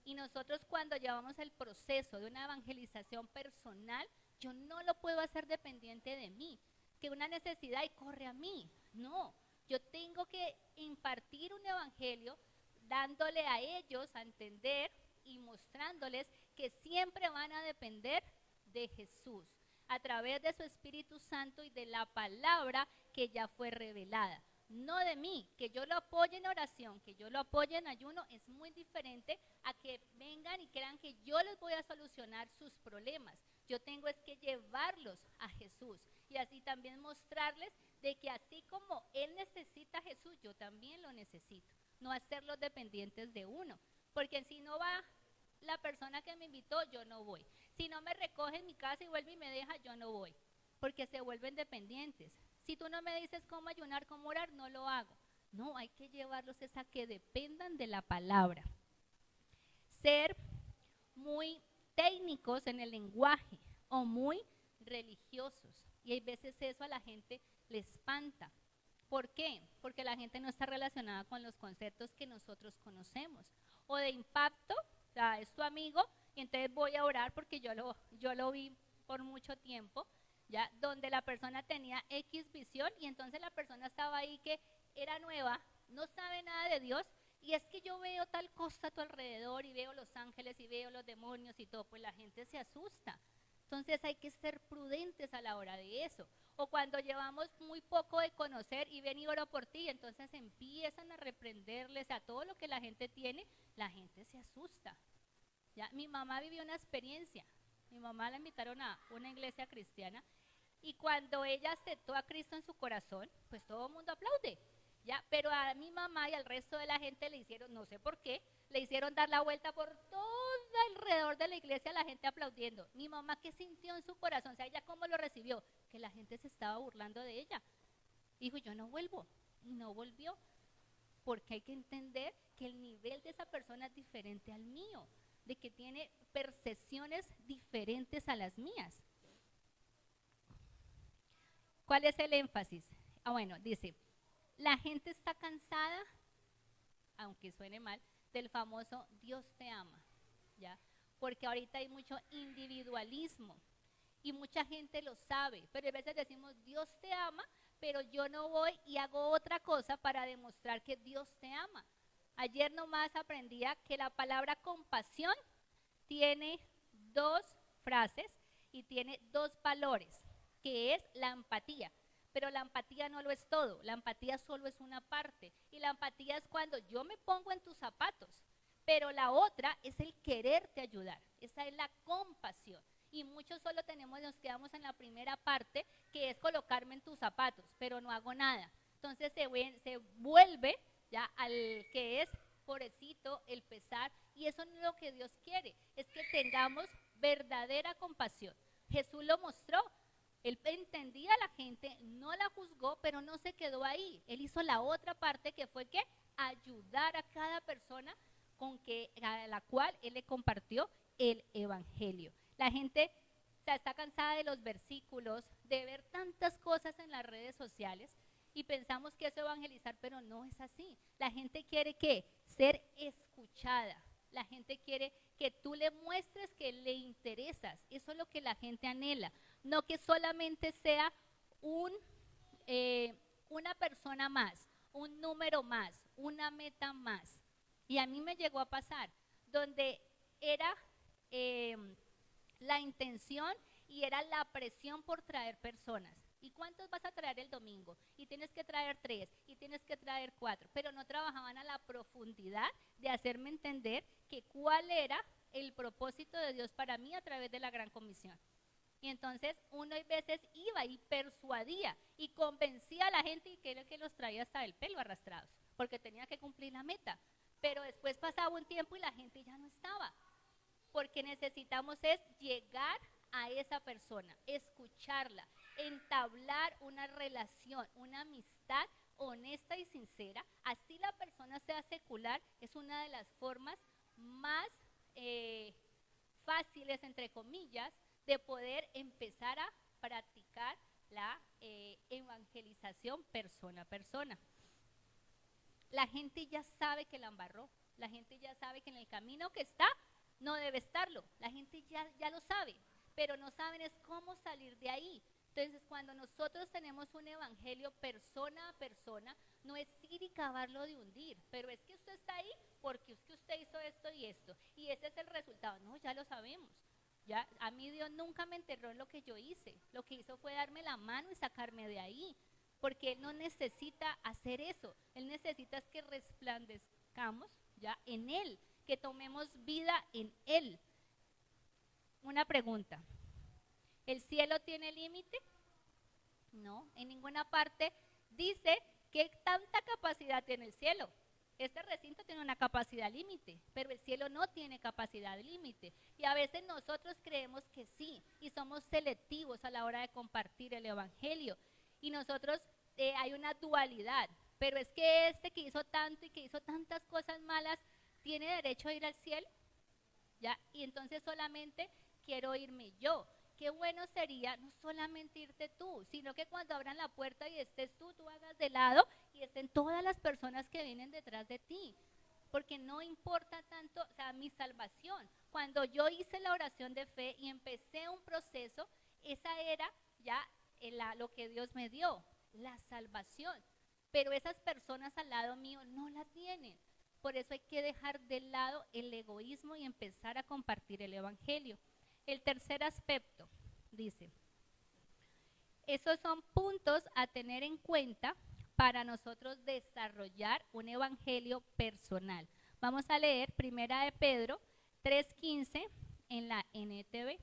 Y nosotros cuando llevamos el proceso de una evangelización personal, yo no lo puedo hacer dependiente de mí, que una necesidad y corre a mí. No, yo tengo que impartir un evangelio dándole a ellos a entender y mostrándoles que siempre van a depender de Jesús a través de su Espíritu Santo y de la palabra que ya fue revelada. No de mí, que yo lo apoye en oración, que yo lo apoye en ayuno, es muy diferente a que vengan y crean que yo les voy a solucionar sus problemas. Yo tengo es que llevarlos a Jesús y así también mostrarles de que así como Él necesita a Jesús, yo también lo necesito. No hacerlos dependientes de uno, porque si no va la persona que me invitó, yo no voy. Si no me recoge en mi casa y vuelve y me deja, yo no voy, porque se vuelven dependientes. Si tú no me dices cómo ayunar, cómo orar, no lo hago. No, hay que llevarlos a que dependan de la palabra. Ser muy técnicos en el lenguaje o muy religiosos. Y hay veces eso a la gente le espanta. ¿Por qué? Porque la gente no está relacionada con los conceptos que nosotros conocemos. O de impacto, o sea, es tu amigo y entonces voy a orar porque yo lo vi por mucho tiempo, ¿ya? Donde la persona tenía X visión y entonces la persona estaba ahí que era nueva, no sabe nada de Dios y es que yo veo tal cosa a tu alrededor y veo los ángeles y veo los demonios y todo, pues la gente se asusta. Entonces hay que ser prudentes a la hora de eso. O cuando llevamos muy poco de conocer y ven y oro por ti, entonces empiezan a reprenderles a todo lo que la gente tiene, la gente se asusta. ¿Ya? Mi mamá vivió una experiencia, mi mamá la invitaron a una iglesia cristiana y cuando ella aceptó a Cristo en su corazón, pues todo el mundo aplaude. ¿Ya? Pero a mi mamá y al resto de la gente le hicieron, no sé por qué, le hicieron dar la vuelta por todo alrededor de la iglesia, la gente aplaudiendo. Mi mamá, ¿qué sintió en su corazón? O sea, ella cómo lo recibió, que la gente se estaba burlando de ella. Dijo, yo no vuelvo, y no volvió, porque hay que entender que el nivel de esa persona es diferente al mío, de que tiene percepciones diferentes a las mías. ¿Cuál es el énfasis? Bueno, dice, la gente está cansada, aunque suene mal, del famoso Dios te ama, ¿ya? Porque ahorita hay mucho individualismo y mucha gente lo sabe, pero a veces decimos Dios te ama, pero yo no voy y hago otra cosa para demostrar que Dios te ama. Ayer nomás aprendía que la palabra compasión tiene dos frases y tiene dos valores, que es la empatía. Pero la empatía no lo es todo, la empatía solo es una parte. Y la empatía es cuando yo me pongo en tus zapatos, pero la otra es el quererte ayudar, esa es la compasión. Y muchos solo nos quedamos en la primera parte, que es colocarme en tus zapatos, pero no hago nada. Entonces se vuelve ya al que es pobrecito, el pesar, y eso no es lo que Dios quiere, es que tengamos verdadera compasión. Jesús lo mostró. Él entendía a la gente, no la juzgó, pero no se quedó ahí. Él hizo la otra parte que fue que ayudar a cada persona a la cual él le compartió el evangelio. La gente está cansada de los versículos, de ver tantas cosas en las redes sociales y pensamos que es evangelizar, pero no es así. La gente quiere ¿qué? Ser escuchada. La gente quiere que tú le muestres que le interesas. Eso es lo que la gente anhela. No que solamente sea una persona más, un número más, una meta más. Y a mí me llegó a pasar, donde era la intención y era la presión por traer personas. ¿Y cuántos vas a traer el domingo? Y tienes que traer 3, y tienes que traer 4, pero no trabajaban a la profundidad de hacerme entender que cuál era el propósito de Dios para mí a través de la Gran Comisión. Y entonces uno a veces iba y persuadía y convencía a la gente y que era el que los traía hasta el pelo arrastrados, porque tenía que cumplir la meta. Pero después pasaba un tiempo y la gente ya no estaba, porque necesitamos es llegar a esa persona, escucharla, entablar una relación, una amistad honesta y sincera, así la persona sea secular, es una de las formas más fáciles, entre comillas, de poder empezar a practicar la evangelización persona a persona. La gente ya sabe que la embarró, la gente ya sabe que en el camino que está no debe estarlo, la gente ya lo sabe, pero no saben es cómo salir de ahí. Entonces, cuando nosotros tenemos un evangelio persona a persona, no es ir y acabarlo de hundir, pero es que usted está ahí porque es que usted hizo esto y esto, y ese es el resultado. No, ya lo sabemos. Ya, a mí Dios nunca me enterró en lo que yo hice. Lo que hizo fue darme la mano y sacarme de ahí, porque Él no necesita hacer eso. Él necesita es que resplandezcamos ya en Él, que tomemos vida en Él. Una pregunta. ¿El cielo tiene límite? No, en ninguna parte dice qué tanta capacidad tiene el cielo. Este recinto tiene una capacidad límite, pero el cielo no tiene capacidad límite. Y a veces nosotros creemos que sí, y somos selectivos a la hora de compartir el evangelio. Y nosotros hay una dualidad, pero es que este que hizo tanto y que hizo tantas cosas malas, ¿tiene derecho a ir al cielo? ¿Ya? Y entonces solamente quiero irme yo. Qué bueno sería no solamente irte tú, sino que cuando abran la puerta y estés tú hagas de lado y estén todas las personas que vienen detrás de ti. Porque no importa tanto, o sea, mi salvación. Cuando yo hice la oración de fe y empecé un proceso, esa era ya lo que Dios me dio, la salvación. Pero esas personas al lado mío no la tienen. Por eso hay que dejar de lado el egoísmo y empezar a compartir el evangelio. El tercer aspecto, dice, esos son puntos a tener en cuenta para nosotros desarrollar un evangelio personal. Vamos a leer 1 de Pedro 3:15 en la NTV.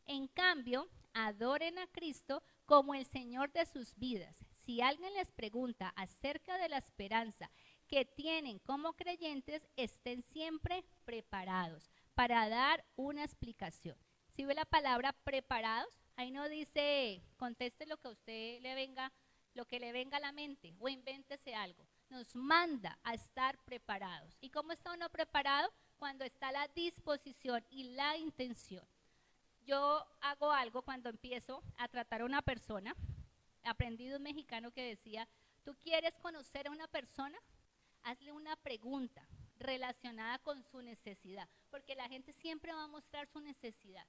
En cambio, adoren a Cristo como el Señor de sus vidas. Si alguien les pregunta acerca de la esperanza que tienen como creyentes, estén siempre preparados para dar una explicación. Si ve la palabra preparados, ahí no dice conteste lo que a usted le venga, lo que le venga a la mente o invéntese algo. Nos manda a estar preparados. ¿Y cómo está uno preparado? Cuando está la disposición y la intención. Yo hago algo cuando empiezo a tratar a una persona. Aprendí de un mexicano que decía, ¿tú quieres conocer a una persona? Hazle una pregunta relacionada con su necesidad, porque la gente siempre va a mostrar su necesidad.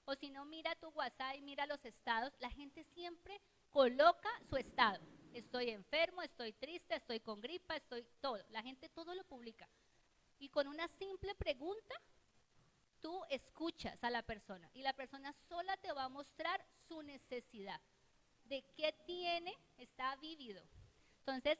O si no, mira tu WhatsApp y mira los estados, la gente siempre coloca su estado. Estoy enfermo, estoy triste, estoy con gripa, estoy todo. La gente todo lo publica. Y con una simple pregunta, tú escuchas a la persona y la persona sola te va a mostrar su necesidad. ¿De qué tiene? Está vívido. Entonces,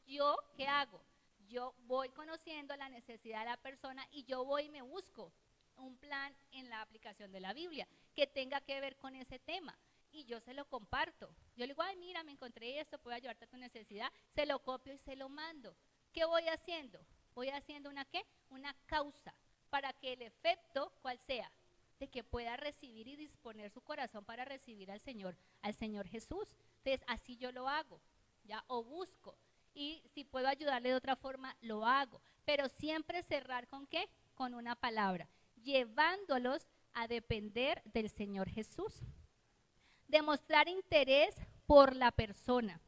¿yo qué hago? Yo voy conociendo la necesidad de la persona y yo voy y me busco un plan en la aplicación de la Biblia que tenga que ver con ese tema y yo se lo comparto. Yo le digo, ay, mira, me encontré esto, puedo ayudarte a tu necesidad, se lo copio y se lo mando. ¿Qué voy haciendo? Voy haciendo una ¿qué? Una causa para que el efecto, ¿cuál sea? De que pueda recibir y disponer su corazón para recibir al Señor Jesús. Entonces, así yo lo hago, ¿ya? O busco. Y si puedo ayudarle de otra forma, lo hago. Pero siempre cerrar ¿con qué? Con una palabra, llevándolos a depender del Señor Jesús. Demostrar interés por la persona.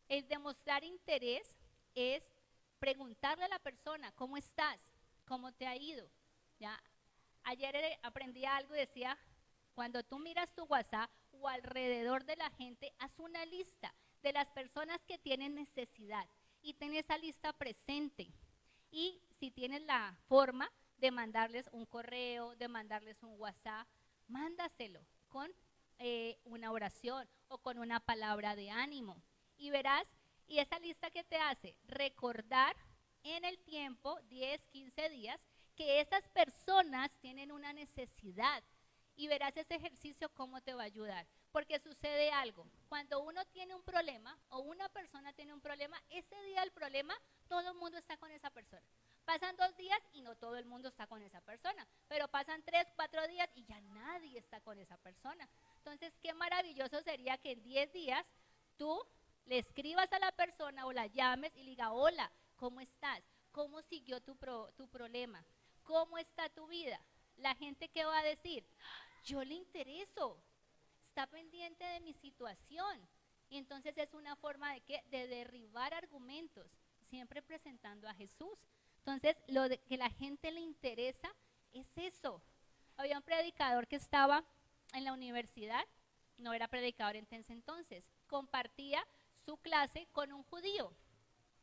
El demostrar interés es preguntarle a la persona, ¿cómo estás? ¿Cómo te ha ido? ¿Ya? Ayer aprendí algo y decía, cuando tú miras tu WhatsApp o alrededor de la gente, haz una lista de las personas que tienen necesidad y ten esa lista presente. Y si tienes la forma de mandarles un correo, de mandarles un WhatsApp, mándaselo con una oración o con una palabra de ánimo. Y verás, y esa lista que te hace recordar en el tiempo, 10, 15 días, que esas personas tienen una necesidad. Y verás ese ejercicio cómo te va a ayudar. Porque sucede algo. Cuando uno tiene un problema o una persona tiene un problema, ese día del problema todo el mundo está con esa persona. Pasan 2 días y no todo el mundo está con esa persona, pero pasan 3, 4 días y ya nadie está con esa persona. Entonces, qué maravilloso sería que en 10 días tú le escribas a la persona o la llames y le digas, hola, ¿cómo estás? ¿Cómo siguió tu problema? ¿Cómo está tu vida? La gente, ¿qué va a decir? Yo le intereso, está pendiente de mi situación. Y entonces es una forma de derribar argumentos, siempre presentando a Jesús. Entonces, que la gente le interesa es eso. Había un predicador que estaba en la universidad, no era predicador en ese entonces, compartía su clase con un judío.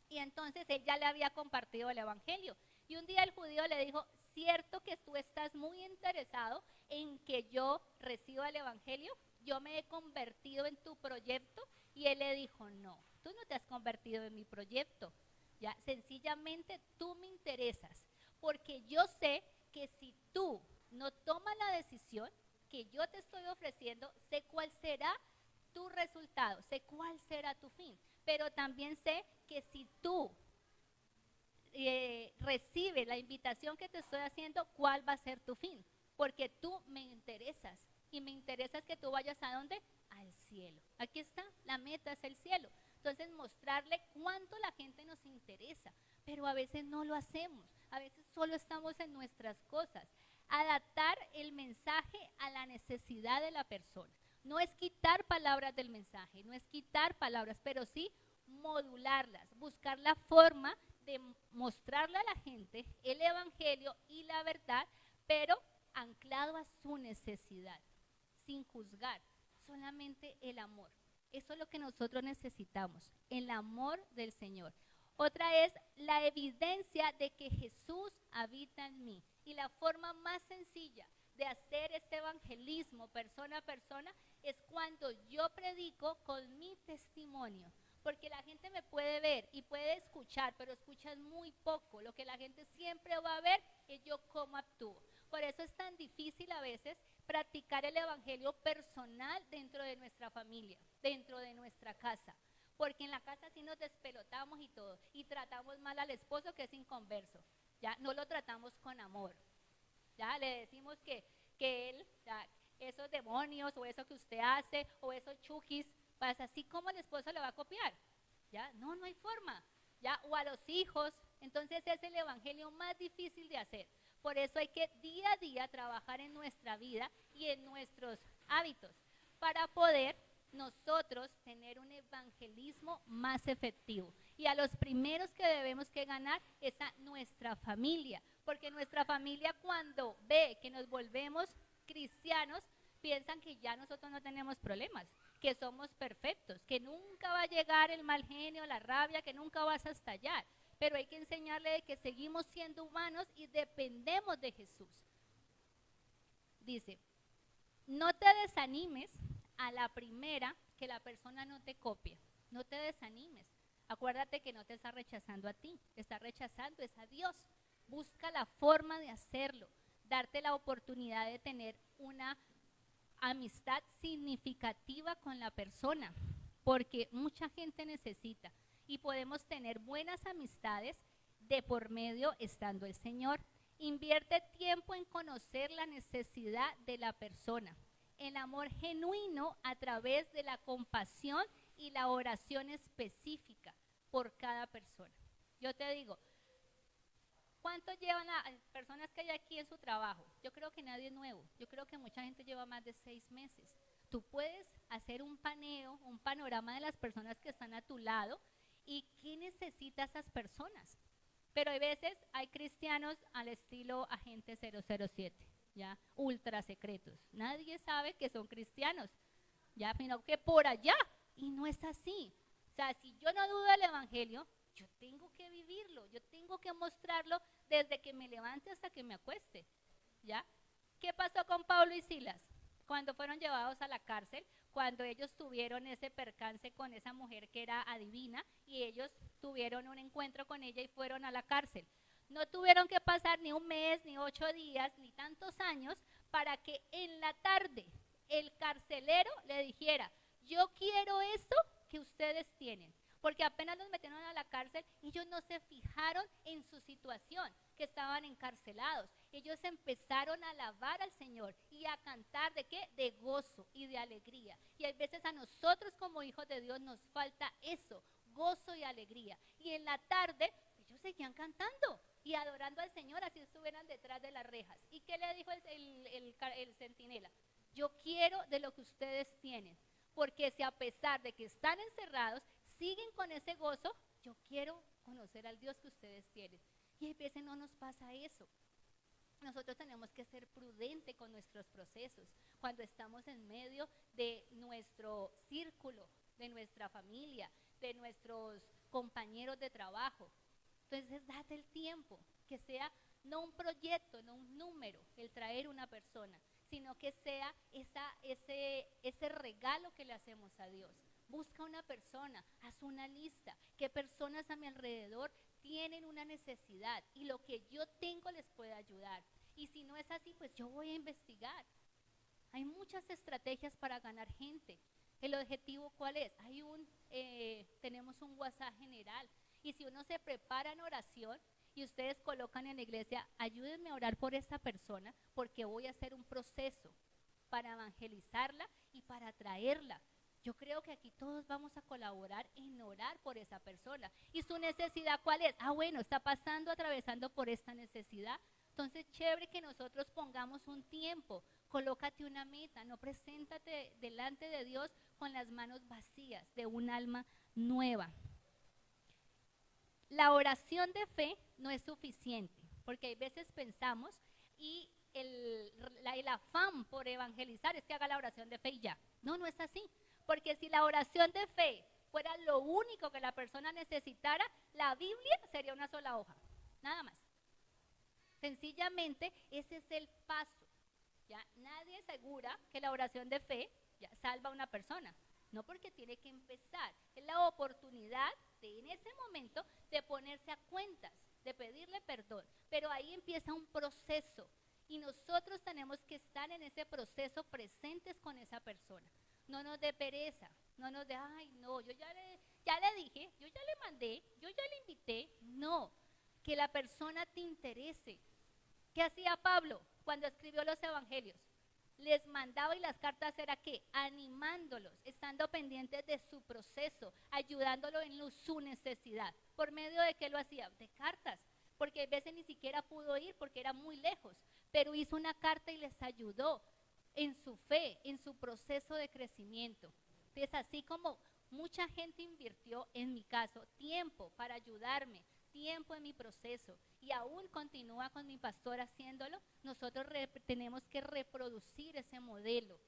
Y entonces él ya le había compartido el evangelio. Y un día el judío le dijo, ¿cierto que tú estás muy interesado en que yo reciba el evangelio? Yo me he convertido en tu proyecto. Y él le dijo, no, tú no te has convertido en mi proyecto. Ya, sencillamente tú me interesas. Porque yo sé que si tú no tomas la decisión que yo te estoy ofreciendo, sé cuál será tu resultado, sé cuál será tu fin. Pero también sé que si tú recibes la invitación que te estoy haciendo, ¿cuál va a ser tu fin? Porque tú me interesas. Y me interesa que tú vayas ¿a dónde? Al cielo. Aquí está, la meta es el cielo. Entonces mostrarle cuánto la gente nos interesa, pero a veces no lo hacemos, a veces solo estamos en nuestras cosas. Adaptar el mensaje a la necesidad de la persona. No es quitar palabras del mensaje, no es quitar palabras, pero sí modularlas, buscar la forma de mostrarle a la gente el evangelio y la verdad, pero anclado a su necesidad, sin juzgar, solamente el amor. Eso es lo que nosotros necesitamos, el amor del Señor. Otra es la evidencia de que Jesús habita en mí. Y la forma más sencilla de hacer este evangelismo persona a persona es cuando yo predico con mi testimonio. Porque la gente me puede ver y puede escuchar, pero escuchan muy poco. Lo que la gente siempre va a ver es yo cómo actúo. Por eso es tan difícil a veces practicar el evangelio personal dentro de nuestra familia, dentro de nuestra casa. Porque en la casa sí nos despelotamos y todo, y tratamos mal al esposo que es inconverso, ya no lo tratamos con amor, ya le decimos que él, ya, esos demonios o eso que usted hace o esos chukis, pues así como el esposo le va a copiar, ya no hay forma, ya, o a los hijos. Entonces es el evangelio más difícil de hacer. Por eso hay que día a día trabajar en nuestra vida y en nuestros hábitos para poder nosotros tener un evangelismo más efectivo. Y a los primeros que debemos que ganar es a nuestra familia, porque nuestra familia cuando ve que nos volvemos cristianos, piensan que ya nosotros no tenemos problemas, que somos perfectos, que nunca va a llegar el mal genio, la rabia, que nunca vas a estallar. Pero hay que enseñarle de que seguimos siendo humanos y dependemos de Jesús. Dice, no te desanimes a la primera que la persona no te copie. No te desanimes. Acuérdate que no te está rechazando a ti, está rechazando es a Dios. Busca la forma de hacerlo, darte la oportunidad de tener una amistad significativa con la persona, porque mucha gente necesita. Y podemos tener buenas amistades de por medio estando el Señor. Invierte tiempo en conocer la necesidad de la persona. El amor genuino a través de la compasión y la oración específica por cada persona. Yo te digo, ¿cuánto llevan las personas que hay aquí en su trabajo? Yo creo que nadie es nuevo. Yo creo que mucha gente lleva más de 6 meses. Tú puedes hacer un paneo, un panorama de las personas que están a tu lado y qué necesitan esas personas. Pero hay veces hay cristianos al estilo agente 007, ya, ultra secretos. Nadie sabe que son cristianos, ya, sino que por allá. Y no es así. O sea, si yo no dudo del evangelio, yo tengo que vivirlo, yo tengo que mostrarlo desde que me levante hasta que me acueste, ¿ya? ¿Qué pasó con Pablo y Silas? Cuando fueron llevados a la cárcel, cuando ellos tuvieron ese percance con esa mujer que era adivina y ellos tuvieron un encuentro con ella y fueron a la cárcel. No tuvieron que pasar ni un mes, ni 8 días, ni tantos años para que en la tarde el carcelero le dijera, yo quiero esto que ustedes tienen. porque apenas los metieron a la cárcel, ellos no se fijaron en su situación, que estaban encarcelados. Ellos empezaron a alabar al Señor y a cantar ¿de qué? De gozo y de alegría. Y hay veces a nosotros como hijos de Dios nos falta eso, gozo y alegría. Y en la tarde ellos seguían cantando y adorando al Señor, así estuvieran detrás de las rejas. ¿Y qué le dijo el centinela? Yo quiero de lo que ustedes tienen, porque si a pesar de que están encerrados, siguen con ese gozo, yo quiero conocer al Dios que ustedes tienen. Y a veces no nos pasa eso. Nosotros tenemos que ser prudentes con nuestros procesos, cuando estamos en medio de nuestro círculo, de nuestra familia, de nuestros compañeros de trabajo. Entonces, date el tiempo, que sea no un proyecto, no un número, el traer una persona, sino que sea ese regalo que le hacemos a Dios. Busca una persona, haz una lista, qué personas a mi alrededor tienen una necesidad y lo que yo tengo les puede ayudar. Y si no es así, pues yo voy a investigar. Hay muchas estrategias para ganar gente. ¿El objetivo cuál es? Tenemos un WhatsApp general y si uno se prepara en oración y ustedes colocan en la iglesia, ayúdenme a orar por esta persona porque voy a hacer un proceso para evangelizarla y para traerla. Yo creo que aquí todos vamos a colaborar en orar por esa persona. ¿Y su necesidad cuál es? Bueno, está atravesando por esta necesidad. Entonces, chévere que nosotros pongamos un tiempo, colócate una meta, no preséntate delante de Dios con las manos vacías de un alma nueva. La oración de fe no es suficiente, porque hay veces pensamos y el afán por evangelizar es que haga la oración de fe y ya. No, no es así. Porque si la oración de fe fuera lo único que la persona necesitara, la Biblia sería una sola hoja, nada más. Sencillamente, ese es el paso. Ya nadie asegura que la oración de fe ya salva a una persona. No, porque tiene que empezar. Es la oportunidad de, en ese momento, de ponerse a cuentas, de pedirle perdón. Pero ahí empieza un proceso y nosotros tenemos que estar en ese proceso presentes con esa persona. No nos dé pereza, no nos dé, ay, no, yo ya le dije, yo ya le mandé, yo ya le invité. No, que la persona te interese. ¿Qué hacía Pablo cuando escribió los evangelios? Les mandaba y las cartas era ¿qué? Animándolos, estando pendientes de su proceso, ayudándolo en su necesidad. ¿Por medio de qué lo hacía? De cartas, porque a veces ni siquiera pudo ir porque era muy lejos, pero hizo una carta y les ayudó en su fe, en su proceso de crecimiento. Entonces, así como mucha gente invirtió, en mi caso, tiempo para ayudarme, tiempo en mi proceso, y aún continúa con mi pastor haciéndolo, nosotros tenemos que reproducir ese modelo.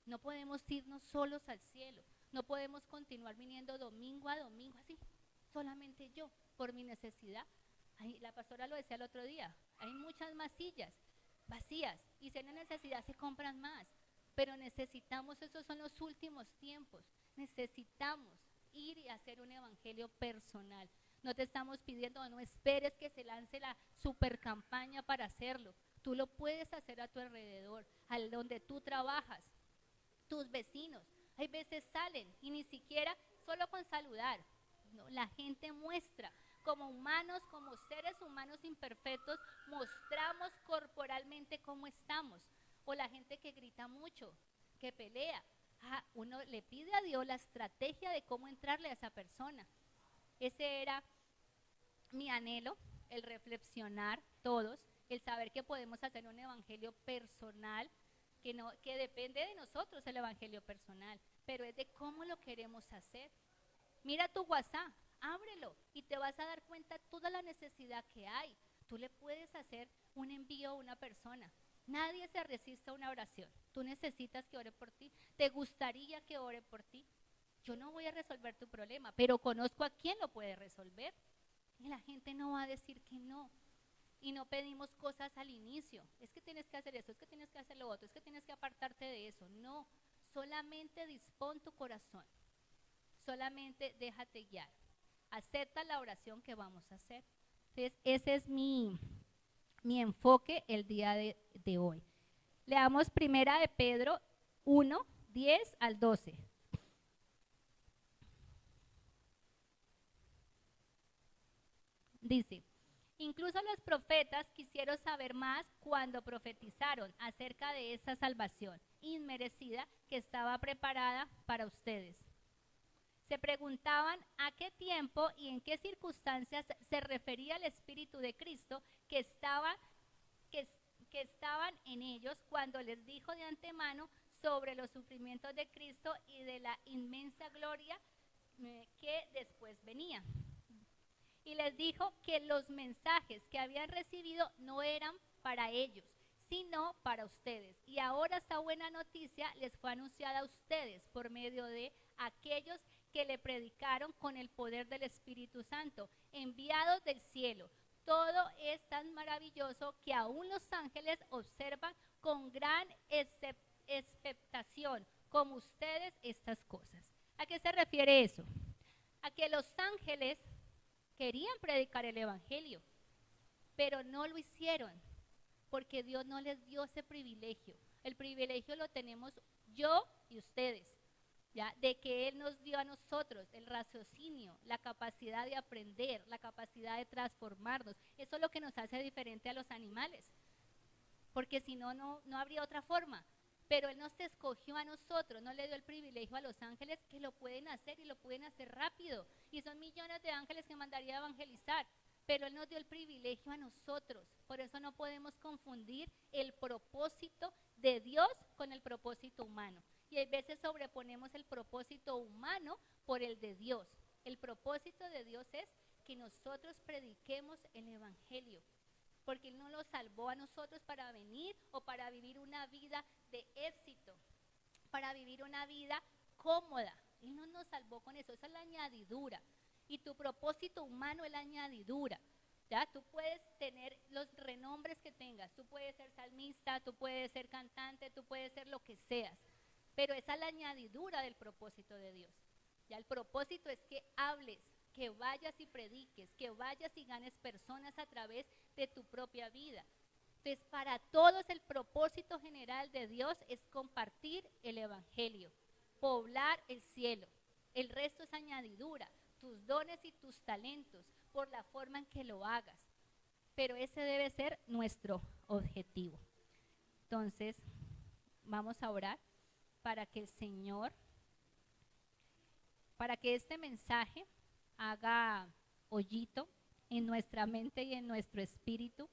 No podemos irnos solos al cielo, no podemos continuar viniendo domingo a domingo así, solamente yo, por mi necesidad. La pastora lo decía el otro día, hay muchas más sillas vacías y si hay una necesidad se compran más, pero necesitamos, esos son los últimos tiempos, necesitamos ir y hacer un evangelio personal. No te estamos pidiendo, no esperes que se lance la super campaña para hacerlo. Tú lo puedes hacer a tu alrededor, al donde tú trabajas, tus vecinos. Hay veces salen y ni siquiera solo con saludar. No, la gente muestra. Como humanos, como seres humanos imperfectos, mostramos corporalmente cómo estamos. O la gente que grita mucho, que pelea. Uno le pide a Dios la estrategia de cómo entrarle a esa persona. Ese era mi anhelo, el reflexionar todos, el saber que podemos hacer un evangelio personal, que depende de nosotros el evangelio personal, pero es de cómo lo queremos hacer. Mira tu WhatsApp, ábrelo y te vas a dar cuenta de toda la necesidad que hay. Tú le puedes hacer un envío a una persona. Nadie se resiste a una oración. Tú necesitas que ore por ti. ¿Te gustaría que ore por ti? Yo no voy a resolver tu problema, pero conozco a quién lo puede resolver. Y la gente no va a decir que no. Y no pedimos cosas al inicio. Es que tienes que hacer esto, es que tienes que hacer lo otro, es que tienes que apartarte de eso. No, solamente dispón tu corazón. Solamente déjate guiar. Acepta la oración que vamos a hacer. Entonces, ese es mi enfoque el día de hoy. Leamos primera de Pedro 1, 10 al 12. Dice, incluso los profetas quisieron saber más cuando profetizaron acerca de esa salvación inmerecida que estaba preparada para ustedes. Se preguntaban a qué tiempo y en qué circunstancias se refería el Espíritu de Cristo que estaban en ellos cuando les dijo de antemano sobre los sufrimientos de Cristo y de la inmensa gloria que después venía. Y les dijo que los mensajes que habían recibido no eran para ellos, sino para ustedes. Y ahora esta buena noticia les fue anunciada a ustedes por medio de aquellos que le predicaron con el poder del Espíritu Santo, enviados del cielo. Todo es tan maravilloso que aún los ángeles observan con gran expectación, como ustedes, estas cosas. ¿A qué se refiere eso? A que los ángeles querían predicar el evangelio, pero no lo hicieron, porque Dios no les dio ese privilegio. El privilegio lo tenemos yo y ustedes, ¿ya? De que Él nos dio a nosotros el raciocinio, la capacidad de aprender, la capacidad de transformarnos. Eso es lo que nos hace diferente a los animales, porque si no, no habría otra forma. Pero Él nos escogió a nosotros, no le dio el privilegio a los ángeles que lo pueden hacer y lo pueden hacer rápido. Y son millones de ángeles que mandaría a evangelizar, pero Él nos dio el privilegio a nosotros. Por eso no podemos confundir el propósito de Dios con el propósito humano. Y a veces sobreponemos el propósito humano por el de Dios. El propósito de Dios es que nosotros prediquemos el evangelio, porque Él no lo salvó a nosotros para venir o para vivir una vida de éxito, para vivir una vida cómoda. Él no nos salvó con eso, esa es la añadidura. Y tu propósito humano es la añadidura. ¿Ya? Tú puedes tener los renombres que tengas, tú puedes ser salmista, tú puedes ser cantante, tú puedes ser lo que seas, pero esa es la añadidura del propósito de Dios. Ya el propósito es que hables, que vayas y prediques, que vayas y ganes personas a través de tu propia vida. Entonces, para todos el propósito general de Dios es compartir el evangelio, poblar el cielo. El resto es añadidura, tus dones y tus talentos, por la forma en que lo hagas. Pero ese debe ser nuestro objetivo. Entonces, vamos a orar para que el Señor, para que este mensaje haga hoyito en nuestra mente y en nuestro espíritu,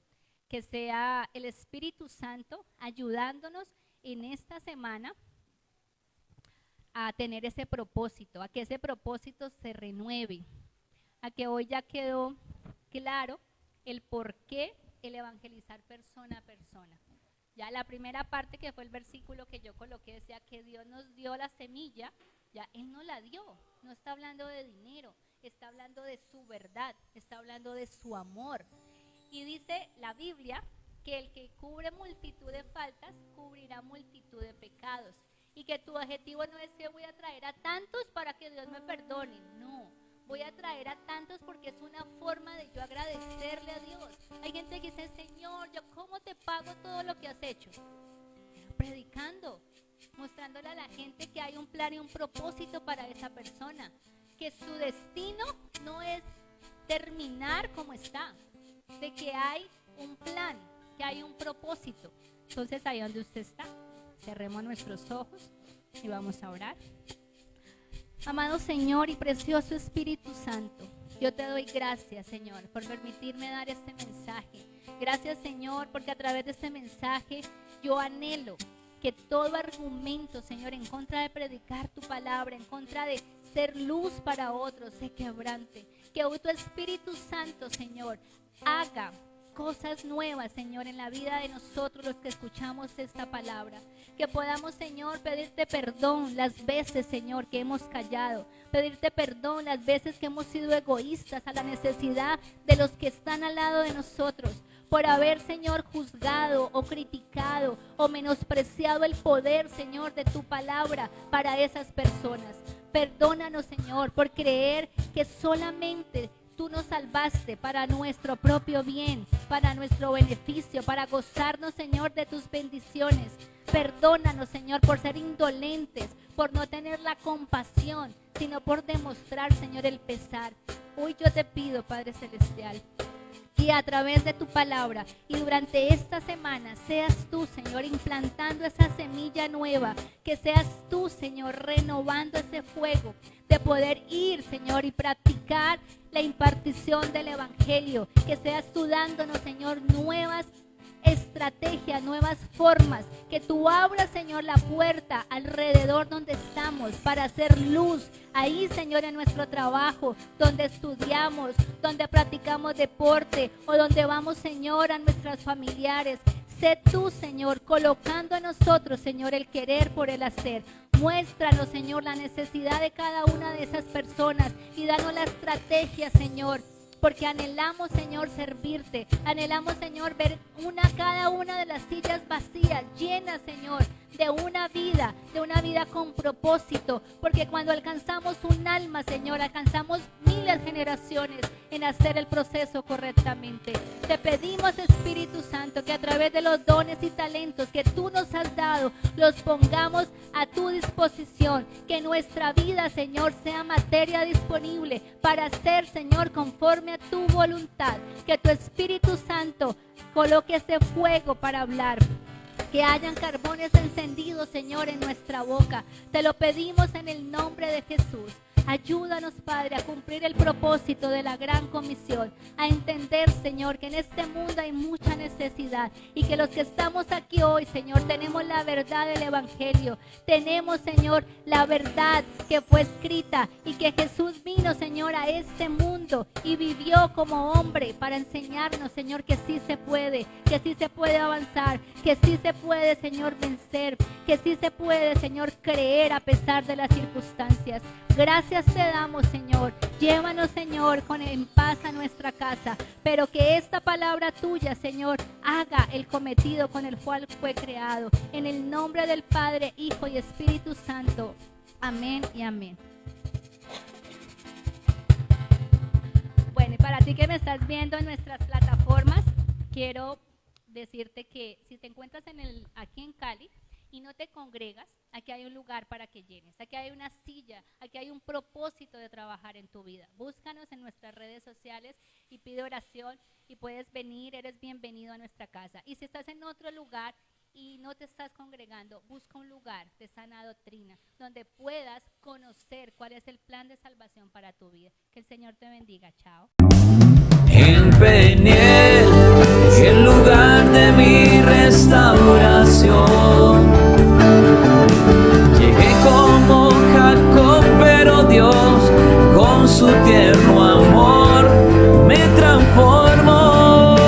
que sea el Espíritu Santo ayudándonos en esta semana a tener ese propósito, a que ese propósito se renueve, a que hoy ya quedó claro el por qué el evangelizar persona a persona. Ya la primera parte, que fue el versículo que yo coloqué, decía que Dios nos dio la semilla, ya Él no la dio, no está hablando de dinero, está hablando de su verdad, está hablando de su amor. Y dice la Biblia que el que cubre multitud de faltas, cubrirá multitud de pecados. Y que tu objetivo no es que voy a traer a tantos para que Dios me perdone, no. Voy a traer a tantos porque es una forma de yo agradecerle a Dios. Hay gente que dice, Señor, ¿yo cómo te pago todo lo que has hecho? Predicando, mostrándole a la gente que hay un plan y un propósito para esa persona, que su destino no es terminar como está, de que hay un plan, que hay un propósito. Entonces, ahí donde usted está, cerremos nuestros ojos y vamos a orar. Amado Señor y precioso Espíritu Santo, yo te doy gracias, Señor, por permitirme dar este mensaje. Gracias, Señor, porque a través de este mensaje yo anhelo que todo argumento, Señor, en contra de predicar tu palabra, en contra de ser luz para otros, se quebrante. Que hoy tu Espíritu Santo, Señor, haga cosas nuevas, Señor, en la vida de nosotros los que escuchamos esta palabra. Que podamos, Señor, pedirte perdón las veces, Señor, que hemos callado. Pedirte perdón las veces que hemos sido egoístas a la necesidad de los que están al lado de nosotros. Por haber, Señor, juzgado o criticado o menospreciado el poder, Señor, de tu palabra para esas personas. Perdónanos, Señor, por creer que solamente tú nos salvaste para nuestro propio bien, para nuestro beneficio, para gozarnos, Señor, de tus bendiciones. Perdónanos, Señor, por ser indolentes, por no tener la compasión, sino por demostrar, Señor, el pesar. Hoy yo te pido, Padre Celestial, que a través de tu palabra y durante esta semana seas tú, Señor, implantando esa semilla nueva, que seas tú, Señor, renovando ese fuego de poder ir, Señor, y practicar la impartición del Evangelio, que seas tú dándonos, Señor, nuevas estrategias, nuevas formas, que tú abras, Señor, la puerta alrededor donde estamos para hacer luz, ahí, Señor, en nuestro trabajo, donde estudiamos, donde practicamos deporte o donde vamos, Señor, a nuestros familiares. Sé tú, Señor, colocando en nosotros, Señor, el querer por el hacer. Muéstranos, Señor, la necesidad de cada una de esas personas y danos la estrategia, Señor, porque anhelamos, Señor, servirte. Anhelamos, Señor, ver cada una de las sillas vacías, llenas, Señor, de una vida con propósito. Porque cuando alcanzamos un alma, Señor, alcanzamos miles de generaciones en hacer el proceso correctamente. Te pedimos, Espíritu Santo, que a través de los dones y talentos que tú nos has dado, los pongamos a tu disposición. Que nuestra vida, Señor, sea materia disponible para hacer, Señor, conforme a tu voluntad. Que tu Espíritu Santo coloque ese fuego para hablar. Que hayan carbones encendidos, Señor, en nuestra boca. Te lo pedimos en el nombre de Jesús. Ayúdanos, Padre, a cumplir el propósito de la gran comisión, a entender, Señor, que en este mundo hay mucha necesidad y que los que estamos aquí hoy, Señor, tenemos la verdad del Evangelio. Tenemos, Señor, la verdad que fue escrita y que Jesús vino, Señor, a este mundo y vivió como hombre para enseñarnos, Señor, que sí se puede avanzar, que sí se puede, Señor, vencer, que sí se puede, Señor, creer a pesar de las circunstancias. Gracias te damos, Señor. Llévanos, Señor, en paz a nuestra casa, pero que esta palabra tuya, Señor, haga el cometido con el cual fue creado. En el nombre del Padre, Hijo y Espíritu Santo. Amén y amén. Bueno, y para ti que me estás viendo en nuestras plataformas, quiero decirte que si te encuentras aquí en Cali y no te congregas, aquí hay un lugar para que llenes, aquí hay una silla, aquí hay un propósito de trabajar en tu vida. Búscanos en nuestras redes sociales y pide oración y puedes venir, eres bienvenido a nuestra casa. Y si estás en otro lugar y no te estás congregando, busca un lugar de sana doctrina donde puedas conocer cuál es el plan de salvación para tu vida. Que el Señor te bendiga. Chao. En Peniel, el lugar de mi restauración.